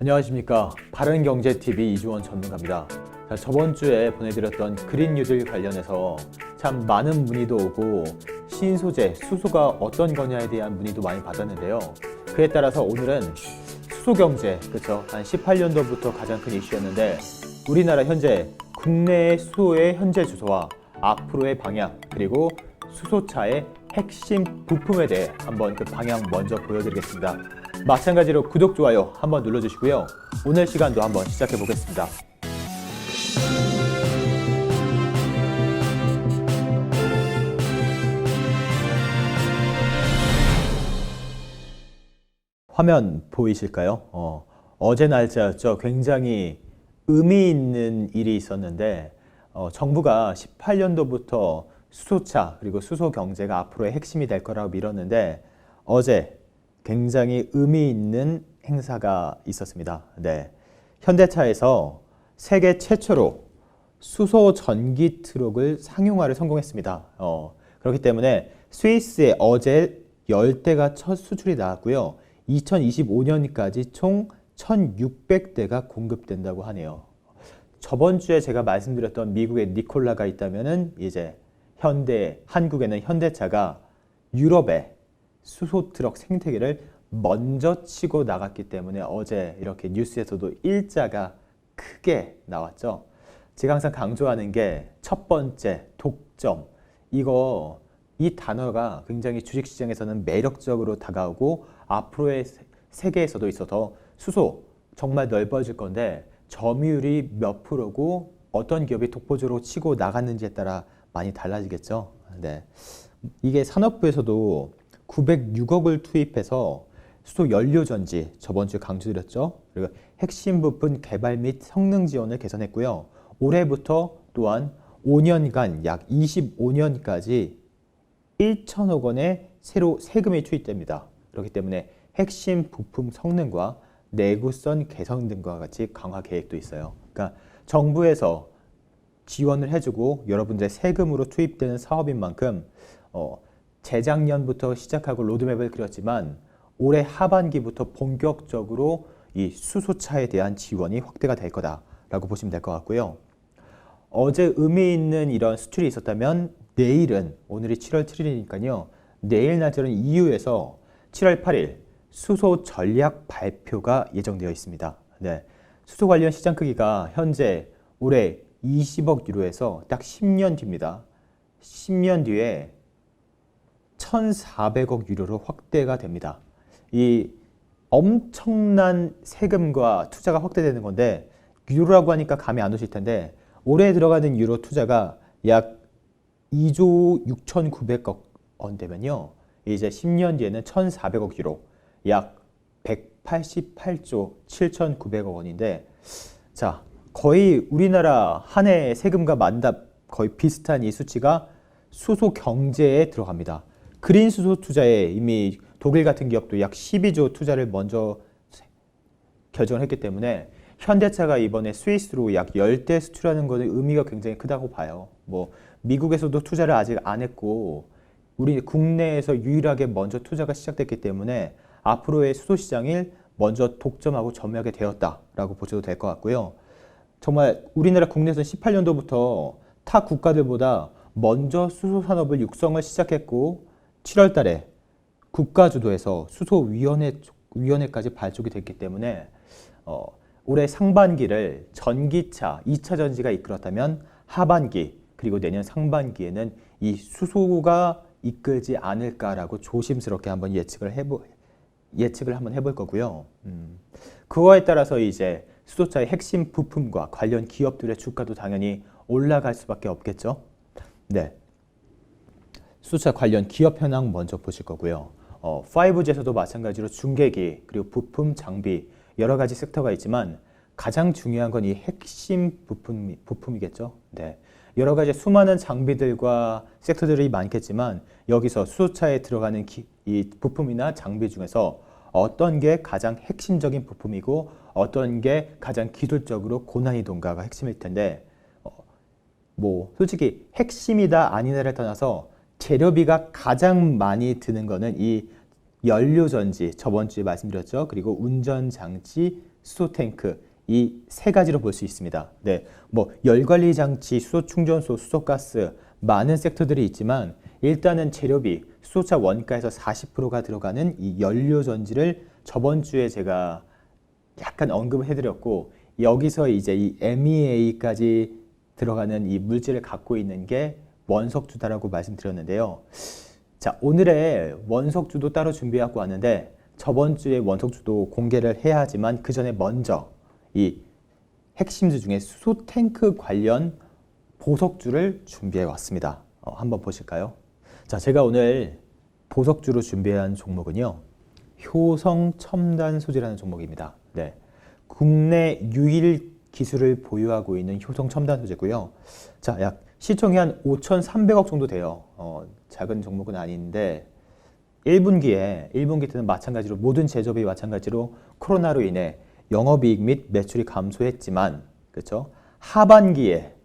안녕하십니까. 바른경제TV 이주원 전문가입니다. 자, 저번 주에 보내드렸던 그린 뉴딜 관련해서 참 많은 문의도 오고 신소재, 수소가 어떤 거냐에 대한 문의도 많이 받았는데요. 그에 따라서 오늘은 수소경제, 그렇죠? 한 18년도부터 가장 큰 이슈였는데 우리나라 현재 국내의 수소의 현재 주소와 앞으로의 방향, 그리고 수소차의 핵심 부품에 대해 한번 그 방향 먼저 보여드리겠습니다. 마찬가지로 구독, 좋아요 한번 눌러주시고요. 오늘 시간도 한번 시작해 보겠습니다. 화면 보이실까요? 어제 날짜였죠. 굉장히 의미 있는 일이 있었는데 정부가 18년도부터 수소차 그리고 수소 경제가 앞으로의 핵심이 될 거라고 밀었는데 어제 굉장히 의미 있는 행사가 있었습니다. 네, 현대차에서 세계 최초로 수소 전기 트럭을 상용화를 성공했습니다. 그렇기 때문에 스위스에 어제 10대가 첫 수출이 나왔고요. 2025년까지 총 1,600대가 공급된다고 하네요. 저번 주에 제가 말씀드렸던 미국의 니콜라가 있다면은 이제 한국에는 현대차가 유럽에 수소 트럭 생태계를 먼저 치고 나갔기 때문에 어제 이렇게 뉴스에서도 일자가 크게 나왔죠. 제가 항상 강조하는 게 첫 번째 독점, 이 단어가 굉장히 주식시장에서는 매력적으로 다가오고 앞으로의 세계에서도 있어서 수소 정말 넓어질 건데 점유율이 몇 프로고 어떤 기업이 독보적으로 치고 나갔는지에 따라 많이 달라지겠죠. 네. 이게 산업부에서도 906억을 투입해서 수소 연료 전지 저번 주에 강조드렸죠. 그리고 핵심 부품 개발 및 성능 지원을 개선했고요. 올해부터 또한 5년간 약 25년까지 1천억 원의 새로 세금이 투입됩니다. 그렇기 때문에 핵심 부품 성능과 내구성 개선 등과 같이 강화 계획도 있어요. 그러니까 정부에서 지원을 해주고 여러분들의 세금으로 투입되는 사업인 만큼 재작년부터 시작하고 로드맵을 그렸지만 올해 하반기부터 본격적으로 이 수소차에 대한 지원이 확대가 될 거다라고 보시면 될 것 같고요. 어제 의미 있는 이런 수출이 있었다면 내일은 오늘이 7월 7일이니까요. 내일 날짜는 EU에서 7월 8일 수소 전략 발표가 예정되어 있습니다. 네, 수소 관련 시장 크기가 현재 올해 20억 유로에서 딱 10년 뒤입니다. 10년 뒤에 1,400억 유로로 확대가 됩니다. 이 엄청난 세금과 투자가 확대되는 건데 유로라고 하니까 감이 안 오실 텐데 올해 들어가는 유로 투자가 약 2조 6,900억 원 되면요. 이제 10년 뒤에는 1,400억 유로, 약 188조 7,900억 원인데 자, 거의 우리나라 한 해 세금과 만답 거의 비슷한 이 수치가 수소 경제에 들어갑니다. 그린 수소 투자에 이미 독일 같은 기업도 약 12조 투자를 먼저 결정을 했기 때문에 현대차가 이번에 스위스로 약 10대 수출하는 것은 의미가 굉장히 크다고 봐요. 미국에서도 투자를 아직 안 했고 우리 국내에서 유일하게 먼저 투자가 시작됐기 때문에 앞으로의 수소 시장을 먼저 독점하고 점유하게 되었다라고 보셔도 될 것 같고요. 정말 우리나라 국내에서 18년도부터 타 국가들보다 먼저 수소 산업을 육성을 시작했고 7월 달에 국가 주도에서 수소위원회까지 발족이 됐기 때문에 올해 상반기를 전기차, 2차 전지가 이끌었다면 하반기 그리고 내년 상반기에는 이 수소가 이끌지 않을까라고 조심스럽게 한번 예측을 한번 해볼 거고요. 그거에 따라서 이제 수소차의 핵심 부품과 관련 기업들의 주가도 당연히 올라갈 수밖에 없겠죠. 네, 수소차 관련 기업 현황 먼저 보실 거고요. 5G에서도 마찬가지로 중계기 그리고 부품, 장비 여러 가지 섹터가 있지만 가장 중요한 건 이 핵심 부품이겠죠. 네, 여러 가지 수많은 장비들과 섹터들이 많겠지만 여기서 수소차에 들어가는 이 부품이나 장비 중에서 어떤 게 가장 핵심적인 부품이고 어떤 게 가장 기술적으로 고난이도인가가 핵심일 텐데 솔직히 핵심이다 아니다를 떠나서 재료비가 가장 많이 드는 거는 이 연료전지, 저번 주에 말씀드렸죠. 그리고 운전장치, 수소 탱크 이 세 가지로 볼 수 있습니다. 네, 뭐 열 관리 장치, 수소 충전소, 수소 가스 많은 섹터들이 있지만 일단은 재료비, 수소차 원가에서 40%가 들어가는 이 연료 전지를 저번 주에 제가 약간 언급을 해드렸고 여기서 이제 이 MEA까지 들어가는 이 물질을 갖고 있는 게 원석주다라고 말씀드렸는데요. 자, 오늘의 원석주도 따로 준비하고 왔는데 저번 주에 원석주도 공개를 해야 하지만 그 전에 먼저 이 핵심주 중에 수소 탱크 관련 보석주를 준비해 왔습니다. 한번 보실까요? 자, 제가 오늘 보석주로 준비한 종목은요. 효성 첨단 소재라는 종목입니다. 네. 국내 유일 기술을 보유하고 있는 효성 첨단 소재고요. 자, 약 시총이 한 5,300억 정도 돼요. 작은 종목은 아닌데 1분기 때는 마찬가지로 모든 제조업이 마찬가지로 코로나로 인해 영업이익 및 매출이 감소했지만 그렇죠? 하반기에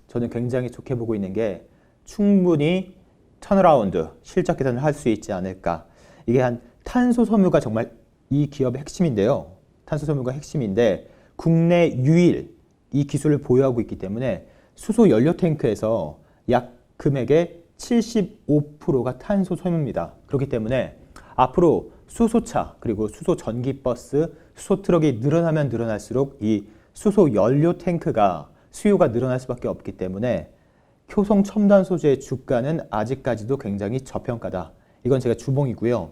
저는 굉장히 좋게 보고 있는 게 충분히 턴어라운드 실적 개선을 할 수 있지 않을까. 이게 한 탄소 섬유가 정말 이 기업의 핵심인데요. 탄소 섬유가 핵심인데 국내 유일 이 기술을 보유하고 있기 때문에 수소 연료 탱크에서 약 금액의 75%가 탄소 섬유입니다. 그렇기 때문에 앞으로 수소차 그리고 수소 전기버스, 수소 트럭이 늘어나면 늘어날수록 이 수소 연료 탱크가 수요가 늘어날 수밖에 없기 때문에 효성 첨단 소재의 주가는 아직까지도 굉장히 저평가다. 이건 제가 주봉이고요.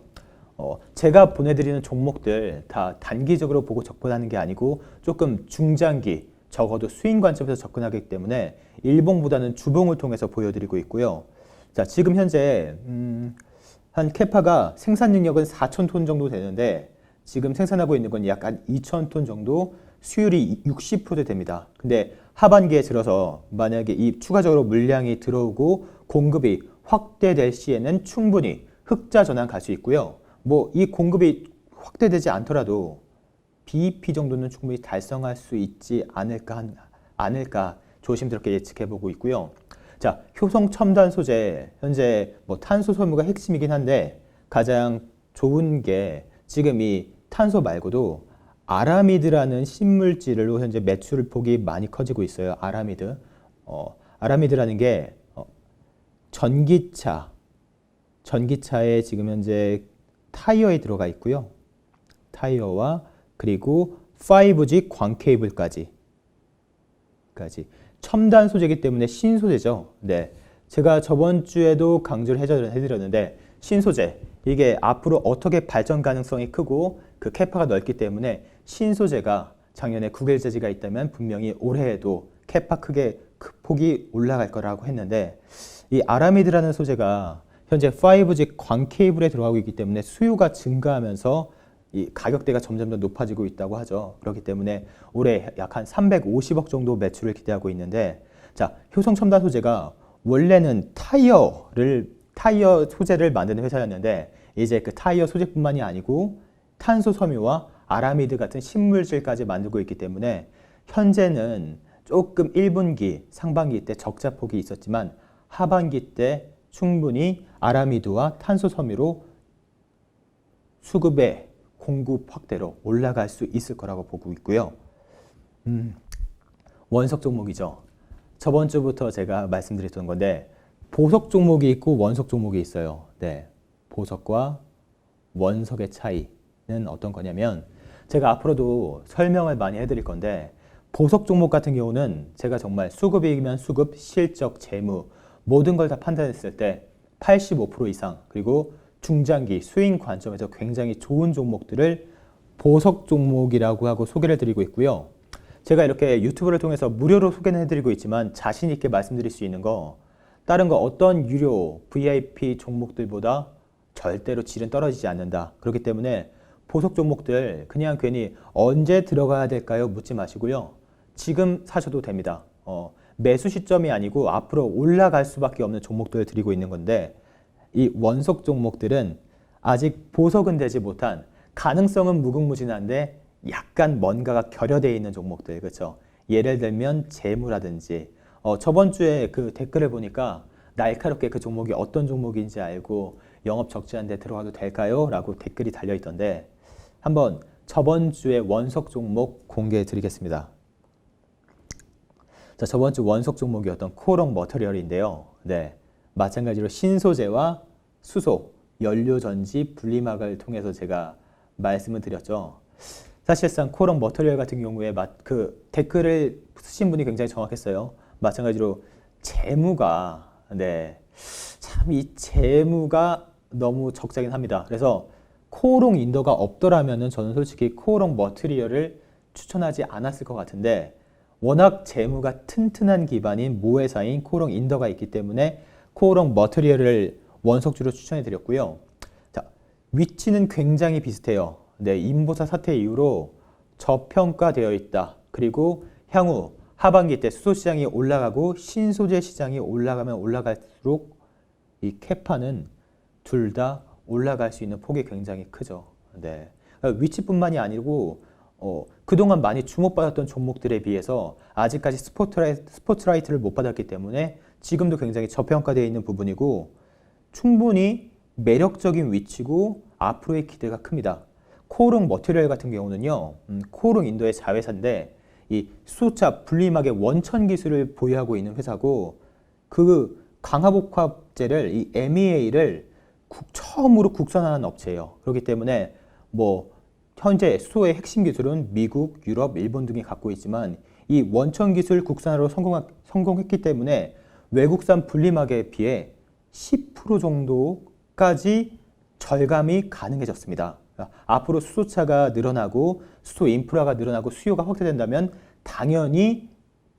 제가 보내드리는 종목들 다 단기적으로 보고 접근하는 게 아니고 조금 중장기, 적어도 스윙 관점에서 접근하기 때문에 일봉보다는 주봉을 통해서 보여드리고 있고요. 자, 지금 현재 한 캐파가 생산 능력은 4,000톤 정도 되는데 지금 생산하고 있는 건 약 한 2,000톤 정도, 수율이 60% 됩니다. 근데 하반기에 들어서 만약에 이 추가적으로 물량이 들어오고 공급이 확대될 시에는 충분히 흑자 전환 갈 수 있고요. 뭐 이 공급이 확대되지 않더라도 BEP 정도는 충분히 달성할 수 있지 않을까 조심스럽게 예측해 보고 있고요. 자, 효성 첨단 소재 현재 뭐 탄소 섬유가 핵심이긴 한데 가장 좋은 게 지금 이 탄소 말고도 아라미드라는 신물질로 현재 매출 폭이 많이 커지고 있어요. 아라미드. 아라미드라는 게 전기차에 지금 현재 타이어에 들어가 있고요. 타이어와 그리고 5G 광 케이블까지 첨단 소재이기 때문에 신소재죠. 네, 제가 저번 주에도 강조를 해드렸는데 신소재 이게 앞으로 어떻게 발전 가능성이 크고 그 캐파가 넓기 때문에 신소재가 작년에 구gel재지가 있다면 분명히 올해에도 캐파 크게 폭이 올라갈 거라고 했는데 이 아라미드라는 소재가 현재 5G 광 케이블에 들어가고 있기 때문에 수요가 증가하면서 이 가격대가 점점 더 높아지고 있다고 하죠. 그렇기 때문에 올해 약 한 350억 정도 매출을 기대하고 있는데 자, 효성 첨단 소재가 원래는 타이어 소재를 만드는 회사였는데 이제 그 타이어 소재뿐만이 아니고 탄소 섬유와 아라미드 같은 신물질까지 만들고 있기 때문에 현재는 조금 1분기, 상반기 때 적자 폭이 있었지만 하반기 때 충분히 아라미드와 탄소 섬유로 수급의 공급 확대로 올라갈 수 있을 거라고 보고 있고요. 원석 종목이죠. 저번 주부터 제가 말씀드렸던 건데 보석 종목이 있고 원석 종목이 있어요. 네, 보석과 원석의 차이는 어떤 거냐면 제가 앞으로도 설명을 많이 해드릴 건데 보석 종목 같은 경우는 제가 정말 수급이면 수급, 실적, 재무 모든 걸 다 판단했을 때 85% 이상 그리고 중장기 스윙 관점에서 굉장히 좋은 종목들을 보석 종목이라고 하고 소개를 드리고 있고요. 제가 이렇게 유튜브를 통해서 무료로 소개는 해드리고 있지만 자신 있게 말씀드릴 수 있는 거 다른 거 어떤 유료 VIP 종목들보다 절대로 질은 떨어지지 않는다. 그렇기 때문에 보석 종목들 그냥 괜히 언제 들어가야 될까요? 묻지 마시고요. 지금 사셔도 됩니다. 매수 시점이 아니고 앞으로 올라갈 수밖에 없는 종목들을 드리고 있는 건데 이 원석 종목들은 아직 보석은 되지 못한 가능성은 무궁무진한데 약간 뭔가가 결여되어 있는 종목들, 그렇죠? 예를 들면 재무라든지 저번 주에 그 댓글을 보니까 날카롭게 그 종목이 어떤 종목인지 알고 영업 적재한 데 들어가도 될까요? 라고 댓글이 달려 있던데 한번 저번 주에 원석 종목 공개해 드리겠습니다. 자, 저번 주 원석 종목이었던 코오롱 머터리얼인데요. 네, 마찬가지로 신소재와 수소, 연료전지 분리막을 통해서 제가 말씀을 드렸죠. 사실상 코오롱 머터리얼 같은 경우에 그 댓글을 쓰신 분이 굉장히 정확했어요. 마찬가지로 재무가 네, 참 이 재무가 너무 적자긴 합니다. 그래서 코오롱 인더가 없더라면은 저는 솔직히 코오롱 머터리얼을 추천하지 않았을 것 같은데 워낙 재무가 튼튼한 기반인 모회사인 코오롱 인더가 있기 때문에 코오롱 머터리얼을 원석주로 추천해 드렸고요. 자, 위치는 굉장히 비슷해요. 네, 인보사 사태 이후로 저평가되어 있다. 그리고 향후 하반기 때 수소 시장이 올라가고 신소재 시장이 올라가면 올라갈수록 이 캐파는 둘 다 올라갈 수 있는 폭이 굉장히 크죠. 네. 위치뿐만이 아니고 그동안 많이 주목받았던 종목들에 비해서 아직까지 스포트라이트를 못 받았기 때문에 지금도 굉장히 저평가되어 있는 부분이고 충분히 매력적인 위치고 앞으로의 기대가 큽니다. 코오롱 머티리얼 같은 경우는요, 코오롱 인도의 자회사인데 이 수소차 분리막의 원천 기술을 보유하고 있는 회사고 그 강화복합재를 이 MEA를 처음으로 국산화한 업체예요. 그렇기 때문에 뭐 현재 수소의 핵심 기술은 미국, 유럽, 일본 등이 갖고 있지만 이 원천 기술 국산화로 성공했기 때문에 외국산 분리막에 비해 10% 정도까지 절감이 가능해졌습니다. 앞으로 수소차가 늘어나고 수소 인프라가 늘어나고 수요가 확대된다면 당연히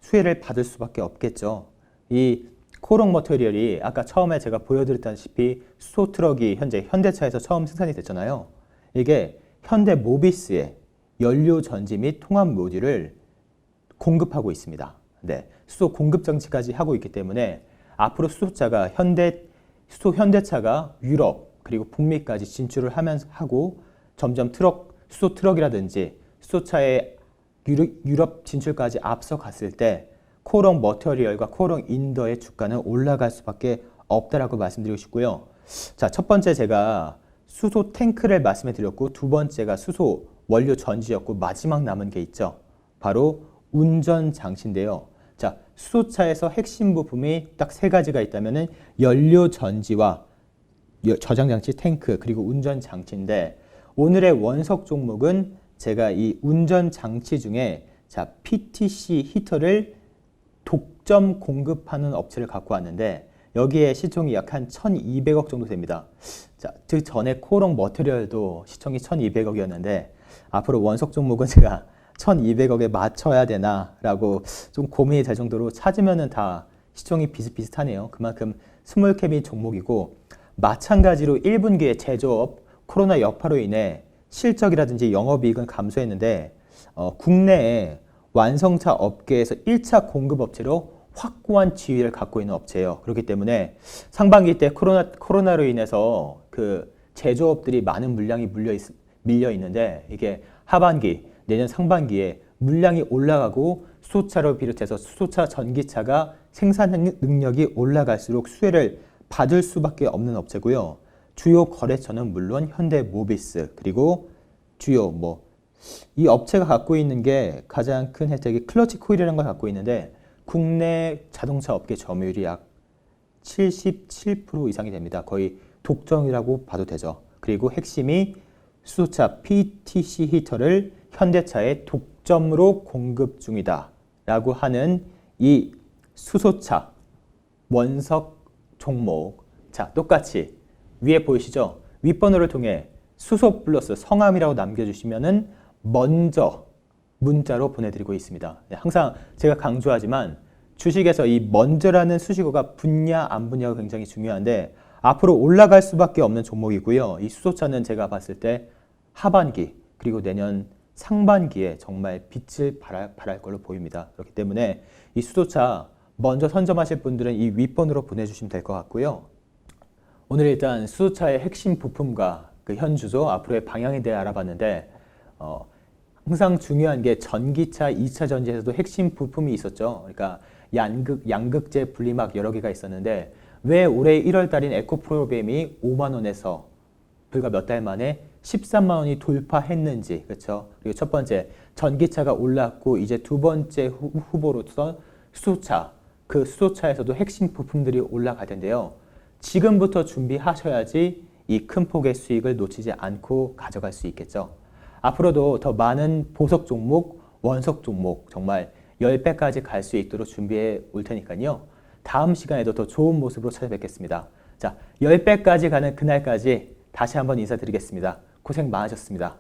수혜를 받을 수밖에 없겠죠. 이 코오롱 머터리얼이 아까 처음에 제가 보여드렸다시피 수소 트럭이 현재 현대차에서 처음 생산이 됐잖아요. 이게 현대 모비스의 연료 전지 및 통합 모듈을 공급하고 있습니다. 네, 수소 공급 장치까지 하고 있기 때문에 앞으로 수소차가 현대차가 유럽 그리고 북미까지 진출을 하고 점점 수소 트럭이라든지 수소차의 유럽 진출까지 앞서갔을 때 코오롱 머터리얼과 코오롱 인더의 주가는 올라갈 수밖에 없다라고 말씀드리고 싶고요. 자, 첫 번째 제가 수소 탱크를 말씀해 드렸고 두 번째가 수소 원료 전지였고 마지막 남은 게 있죠. 바로 운전 장치인데요. 자, 수소차에서 핵심 부품이 딱 세 가지가 있다면은 연료 전지와 저장 장치 탱크 그리고 운전 장치인데 오늘의 원석 종목은 제가 이 운전 장치 중에 자, PTC 히터를 독점 공급하는 업체를 갖고 왔는데 여기에 시총이 약 한 1200억 정도 됩니다. 자, 그 전에 코오롱 머터리얼도 시총이 1200억이었는데 앞으로 원석 종목은 제가 1200억에 맞춰야 되나 라고 좀 고민이 될 정도로 찾으면은 다 시총이 비슷비슷하네요. 그만큼 스몰캡이 종목이고 마찬가지로 1분기에 제조업 코로나 여파로 인해 실적이라든지 영업이익은 감소했는데 국내에 완성차 업계에서 1차 공급 업체로 확고한 지위를 갖고 있는 업체예요. 그렇기 때문에 상반기 때 코로나로 인해서 그 제조업들이 많은 물량이 밀려 있는데 이게 하반기, 내년 상반기에 물량이 올라가고 수소차로 비롯해서 수소차, 전기차가 생산 능력이 올라갈수록 수혜를 받을 수밖에 없는 업체고요. 주요 거래처는 물론 현대모비스 그리고 주요 이 업체가 갖고 있는 게 가장 큰 혜택이 클러치 코일이라는 걸 갖고 있는데 국내 자동차 업계 점유율이 약 77% 이상이 됩니다. 거의 독점이라고 봐도 되죠. 그리고 핵심이 수소차 PTC 히터를 현대차에 독점으로 공급 중이다 라고 하는 이 수소차 원석 종목. 자, 똑같이 위에 보이시죠? 윗번호를 통해 수소 플러스 성함이라고 남겨주시면은 먼저 문자로 보내드리고 있습니다. 네, 항상 제가 강조하지만 주식에서 이 먼저라는 수식어가 붙냐 안 붙냐가 굉장히 중요한데 앞으로 올라갈 수밖에 없는 종목이고요. 이 수소차는 제가 봤을 때 하반기 그리고 내년 상반기에 정말 빛을 발할 걸로 보입니다. 그렇기 때문에 이 수소차 먼저 선점하실 분들은 이 윗번호로 보내주시면 될 것 같고요. 오늘 일단 수소차의 핵심 부품과 그 현주소 앞으로의 방향에 대해 알아봤는데 항상 중요한 게 전기차 2차 전지에서도 핵심 부품이 있었죠. 그러니까 양극재 분리막 여러 개가 있었는데 왜 올해 1월 달인 에코프로뱀이 5만 원에서 불과 몇 달 만에 13만 원이 돌파했는지, 그렇죠? 그리고 첫 번째, 전기차가 올랐고 이제 두 번째 후보로서 수소차, 그 수소차에서도 핵심 부품들이 올라갈 텐데요. 지금부터 준비하셔야지 이 큰 폭의 수익을 놓치지 않고 가져갈 수 있겠죠. 앞으로도 더 많은 보석 종목, 원석 종목 정말 10배까지 갈 수 있도록 준비해 올 테니까요. 다음 시간에도 더 좋은 모습으로 찾아뵙겠습니다. 자, 10배까지 가는 그날까지 다시 한번 인사드리겠습니다. 고생 많으셨습니다.